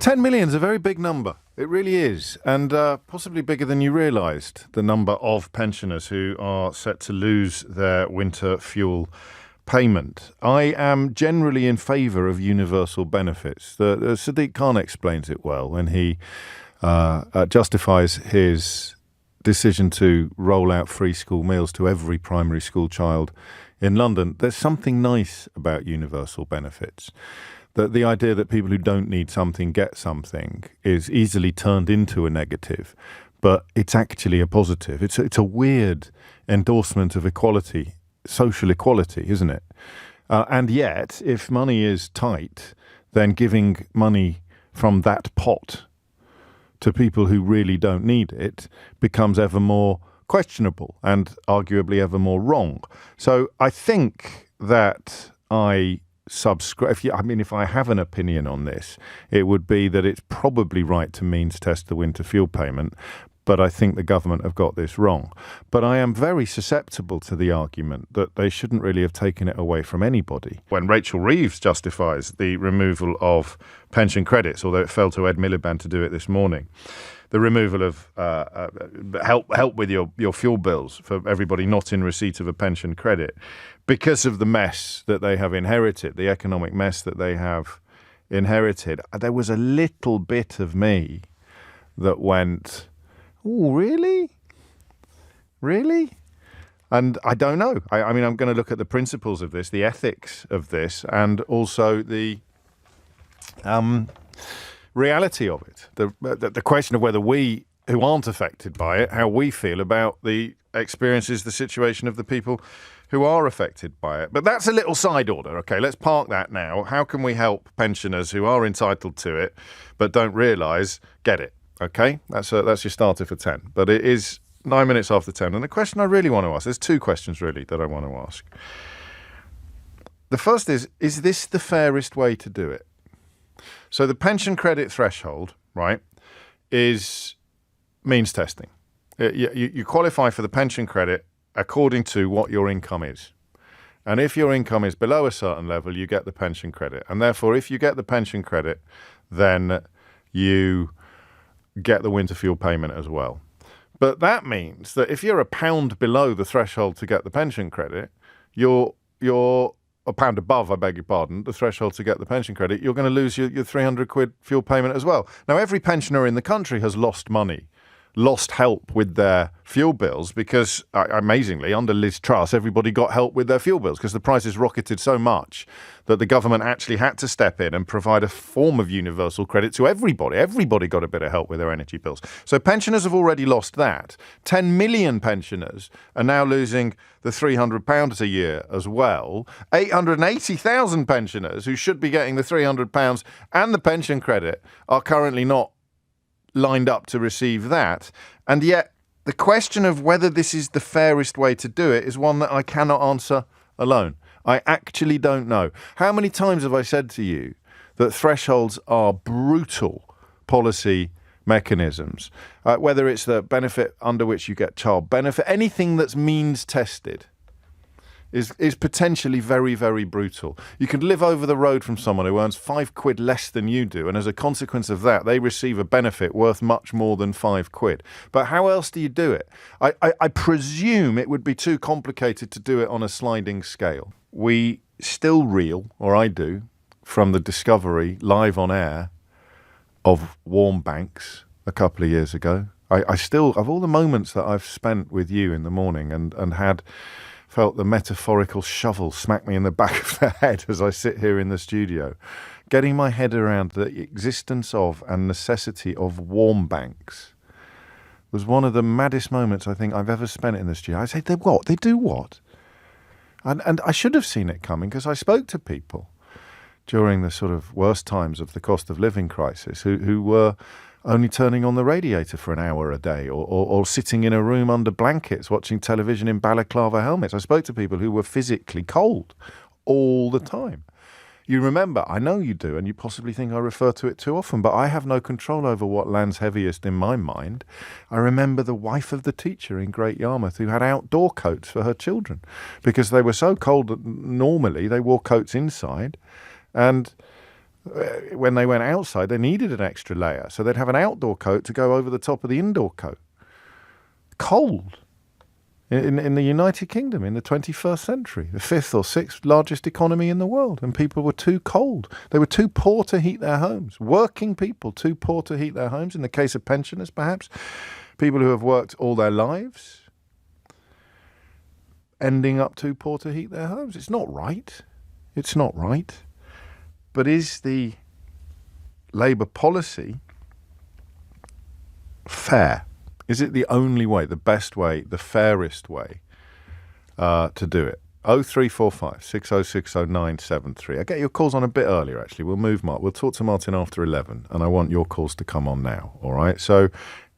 10 million is a very big number. It really is. And possibly bigger than you realised, the number of pensioners who are set to lose their winter fuel payment. I am generally in favour of universal benefits. Sadiq Khan explains it well when he justifies his decision to roll out free school meals to every primary school child in London. There's something nice about universal benefits. The idea that people who don't need something get something is easily turned into a negative, but it's actually a positive. It's a weird endorsement of equality, social equality, isn't it? And yet, if money is tight, then giving money from that pot to people who really don't need it becomes ever more questionable and arguably ever more wrong. So I think that subscribe. If I have an opinion on this, it would be that it's probably right to means test the winter fuel payment, but I think the government have got this wrong. But I am very susceptible to the argument that they shouldn't really have taken it away from anybody. When Rachel Reeves justifies the removal of pension credits, although it fell to Ed Miliband to do it this morning, the removal of help with your fuel bills for everybody not in receipt of a pension credit, because of the mess that they have inherited, the economic mess that they have inherited, there was a little bit of me that went, "Oh, really? Really?" And I don't know. I'm going to look at the principles of this, the ethics of this, and also the reality of it. The question of whether we, who aren't affected by it, how we feel about the experiences, the situation of the people who are affected by it. But that's a little side order. Okay, let's park that now. How can we help pensioners who are entitled to it but don't realise get it? Okay, that's your starter for 10. But it is 9 minutes after 10. And the question I really want to ask, there's two questions really that I want to ask. The first is this the fairest way to do it? So the pension credit threshold, right, is means testing. You qualify for the pension credit according to what your income is. And if your income is below a certain level, you get the pension credit. And therefore, if you get the pension credit, then you get the winter fuel payment as well. But that means that if you're £1 below the threshold to get the pension credit, you're £1 above, I beg your pardon, the threshold to get the pension credit, you're going to lose your £300 fuel payment as well. Now, every pensioner in the country has lost money, lost help with their fuel bills because, amazingly, under Liz Truss, everybody got help with their fuel bills because the prices rocketed so much that the government actually had to step in and provide a form of universal credit to everybody. Everybody got a bit of help with their energy bills. So pensioners have already lost that. 10 million pensioners are now losing the £300 a year as well. 880,000 pensioners who should be getting the £300 and the pension credit are currently not lined up to receive that. And yet the question of whether this is the fairest way to do it is one that I cannot answer alone. I actually don't know. How many times have I said to you that thresholds are brutal policy mechanisms, whether it's the benefit under which you get child benefit, anything that's means tested is potentially very, very brutal. You can live over the road from someone who earns £5 less than you do, and as a consequence of that, they receive a benefit worth much more than £5. But how else do you do it? I presume it would be too complicated to do it on a sliding scale. We still reel, or I do, from the discovery live on air of warm banks a couple of years ago. I still, of all the moments that I've spent with you in the morning and felt the metaphorical shovel smack me in the back of the head as I sit here in the studio, getting my head around the existence of and necessity of warm banks was one of the maddest moments I think I've ever spent in the studio. I say, they what? They do what? And I should have seen it coming because I spoke to people during the sort of worst times of the cost of living crisis who were only turning on the radiator for an hour a day or sitting in a room under blankets watching television in balaclava helmets. I spoke to people who were physically cold all the time. You remember, I know you do, and you possibly think I refer to it too often, but I have no control over what lands heaviest in my mind. I remember the wife of the teacher in Great Yarmouth who had outdoor coats for her children because they were so cold that normally they wore coats inside. And when they went outside, they needed an extra layer. So they'd have an outdoor coat to go over the top of the indoor coat. Cold. In the United Kingdom in the 21st century, the fifth or sixth largest economy in the world, and people were too cold. They were too poor to heat their homes. Working people too poor to heat their homes. In the case of pensioners, perhaps, people who have worked all their lives, ending up too poor to heat their homes. It's not right. It's not right. But is the Labour policy fair? Is it the only way, the best way, the fairest way to do it? 0345 6060 973. I get your calls on a bit earlier, actually. We'll move, Mark. We'll talk to Martin after 11, and I want your calls to come on now, all right? So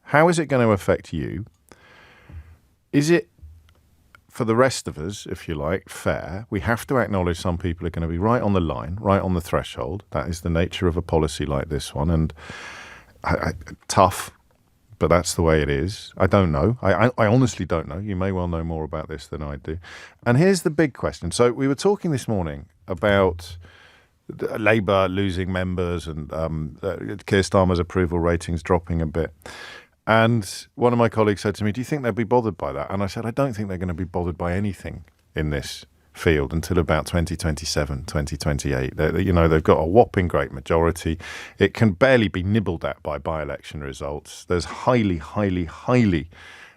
how is it going to affect you? Is it, for the rest of us, if you like, fair? We have to acknowledge some people are going to be right on the line, right on the threshold. That is the nature of a policy like this one, and tough. But that's the way it is. I don't know. I honestly don't know. You may well know more about this than I do. And here's the big question. So we were talking this morning about Labour losing members and Keir Starmer's approval ratings dropping a bit. And one of my colleagues said to me, do you think they'll be bothered by that? And I said, I don't think they're going to be bothered by anything in this field until about 2027, 2028. They've got a whopping great majority. It can barely be nibbled at by election results. There's highly, highly, highly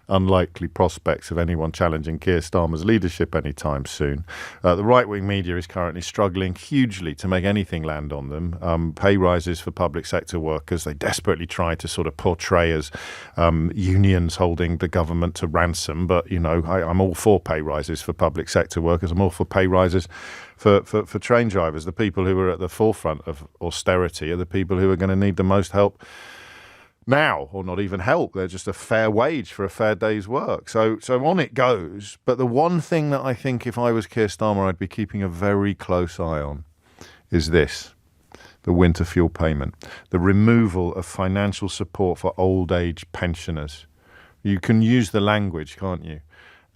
unlikely prospects of anyone challenging Keir Starmer's leadership anytime soon. The right-wing media is currently struggling hugely to make anything land on them. Pay rises for public sector workers, they desperately try to sort of portray as unions holding the government to ransom. But, I'm all for pay rises for public sector workers. I'm all for pay rises for train drivers. The people who are at the forefront of austerity are the people who are going to need the most help now, or not even help. They're just a fair wage for a fair day's work. So on it goes. But the one thing that I think if I was Keir Starmer I'd be keeping a very close eye on is this: the winter fuel payment, the removal of financial support for old age pensioners. You can use the language, can't you?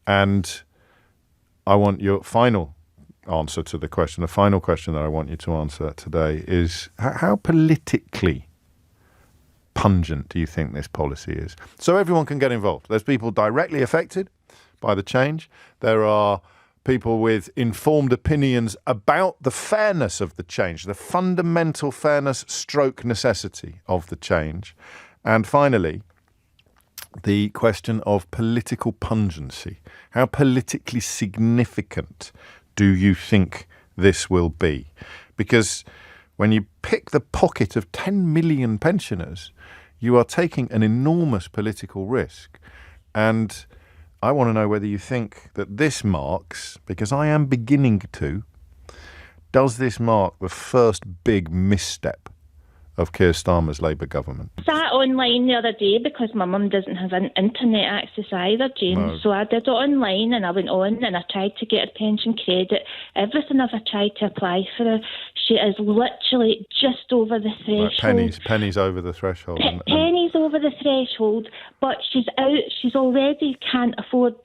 And I want your final answer to the question. The final question that I want you to answer today is how politically pungent do you think this policy is? So everyone can get involved. There's people directly affected by the change. There are people with informed opinions about the fairness of the change, the fundamental fairness stroke necessity of the change. And finally, the question of political pungency. How politically significant do you think this will be? Because when you pick the pocket of 10 million pensioners, you are taking an enormous political risk. And I want to know whether you think that this marks, because I am beginning to, does this mark the first big misstep of Keir Starmer's Labour government? I sat online the other day because my mum doesn't have internet access either, James. No. So I did it online and I went on and I tried to get her pension credit. Everything I've tried to apply for her, she is literally just over the threshold. Right, pennies over the threshold. Pennies over the threshold, but she's out. She's already can't afford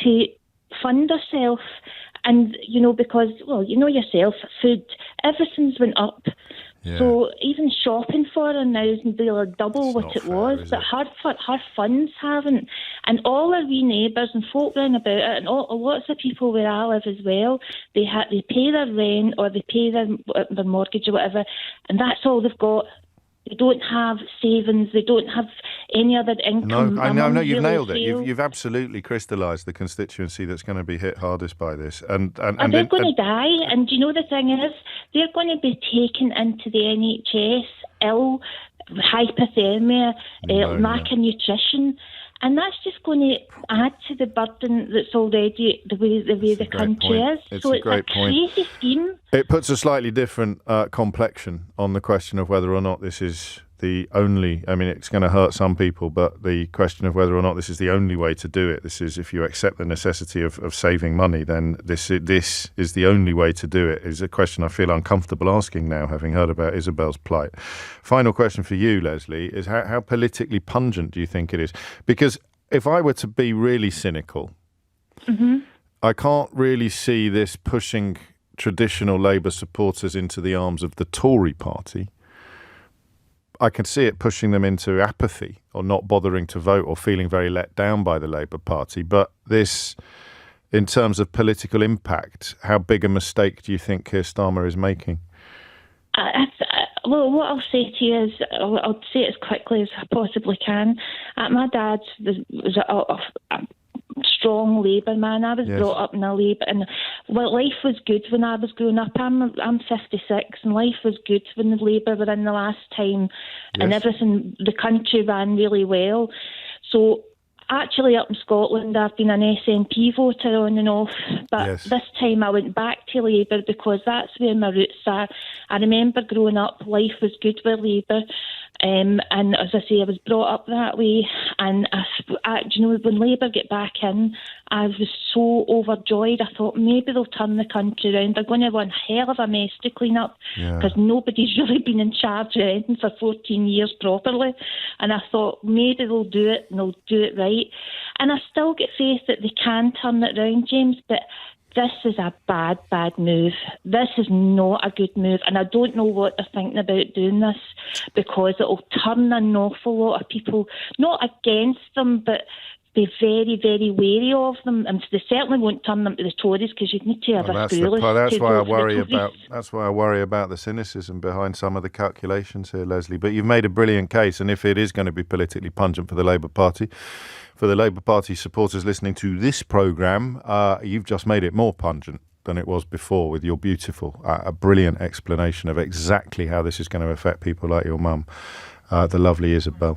to fund herself. And, because, yourself, food, everything's went up. Yeah. So even shopping for her now is nearly double what it was. But her funds haven't. And all our wee neighbours and folk round about it, and lots of people where I live as well, they pay their rent or they pay their mortgage or whatever, and that's all they've got. They don't have savings. They don't have any other income. No, you've nailed it. You've absolutely crystallised the constituency that's going to be hit hardest by this. And they're going to die. And do you know the thing is, they're going to be taken into the NHS ill, hypothermia, lack of nutrition. And that's just going to add to the burden that's already the way the country is. It's a crazy scheme. It puts a slightly different complexion on the question of whether or not this is the only, it's going to hurt some people, but the question of whether or not this is the only way to do it. This is, if you accept the necessity of saving money, then this is the only way to do it, is a question I feel uncomfortable asking now, having heard about Isabel's plight. Final question for you, Lesley, is how politically pungent do you think it is? Because if I were to be really cynical, I can't really see this pushing traditional Labour supporters into the arms of the Tory party, I can see it pushing them into apathy or not bothering to vote or feeling very let down by the Labour Party. But this, in terms of political impact, how big a mistake do you think Keir Starmer is making? Well, what I'll say to you is, I'll say it as quickly as I possibly can. My dad was a strong Labour man. I was brought up in a Labour, and life was good when I was growing up. I'm 56, and life was good when the Labour were in the last time, and everything. The country ran really well. So actually, up in Scotland, I've been an SNP voter on and off, but this time I went back to Labour because that's where my roots are. I remember growing up, life was good with Labour, and as I say, I was brought up that way. And when Labour get back in, I was so overjoyed. I thought maybe they'll turn the country around. They're going to have one hell of a mess to clean up because nobody's really been in charge of anything for 14 years properly. And I thought maybe they'll do it and they'll do it right. And I still get faith that they can turn it around, James, but this is a bad move. This is not a good move, and I don't know what they're thinking about doing this, because it'll turn an awful lot of people, not against them, but be very, very wary of them. And they certainly won't turn them to the Tories, because you'd need to have a foolish. That's why I worry about the cynicism behind some of the calculations here, Lesley. But you've made a brilliant case, and if it is going to be politically pungent for the Labour Party, for the Labour Party supporters listening to this programme, you've just made it more pungent than it was before with your beautiful, a brilliant explanation of exactly how this is going to affect people like your mum, the lovely Isabel.